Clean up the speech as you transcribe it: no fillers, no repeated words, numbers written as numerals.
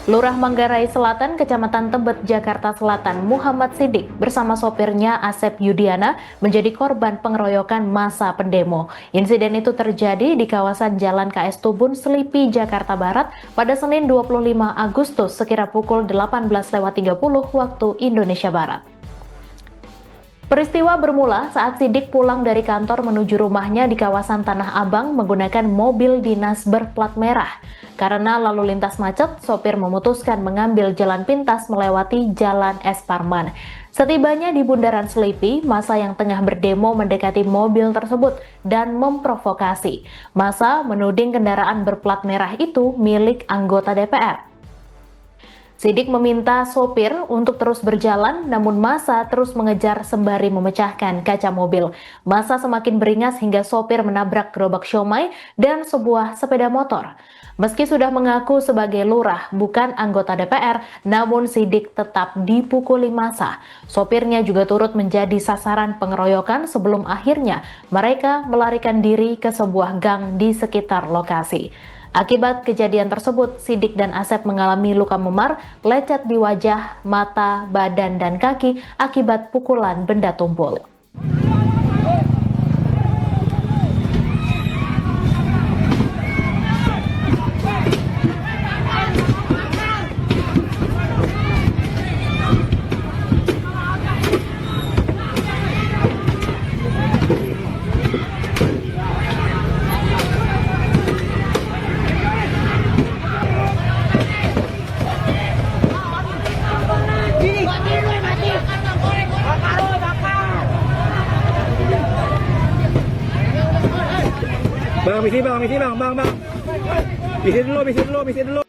Lurah Manggarai Selatan, Kecamatan Tebet, Jakarta Selatan, Muhammad Sidik bersama sopirnya Asep Yudiana menjadi korban pengeroyokan massa pendemo. Insiden itu terjadi di kawasan Jalan KS Tubun, Selipi, Jakarta Barat pada Senin 25 Agustus sekira pukul 18.30 waktu Indonesia Barat. Peristiwa bermula saat Sidik pulang dari kantor menuju rumahnya di kawasan Tanah Abang menggunakan mobil dinas berplat merah. Karena lalu lintas macet, sopir memutuskan mengambil jalan pintas melewati Jalan Es Parman. Setibanya di bundaran Selipi, massa yang tengah berdemo mendekati mobil tersebut dan memprovokasi. Massa menuding kendaraan berplat merah itu milik anggota DPR. Sidik meminta sopir untuk terus berjalan, namun massa terus mengejar sembari memecahkan kaca mobil. Massa semakin beringas hingga sopir menabrak gerobak siomay dan sebuah sepeda motor. Meski sudah mengaku sebagai lurah, bukan anggota DPR, namun Sidik tetap dipukuli massa. Sopirnya juga turut menjadi sasaran pengeroyokan sebelum akhirnya mereka melarikan diri ke sebuah gang di sekitar lokasi. Akibat kejadian tersebut, Sidik dan Asep mengalami luka memar, lecet di wajah, mata, badan, dan kaki akibat pukulan benda tumpul. Bang, misi bang, bang. Misi dulu.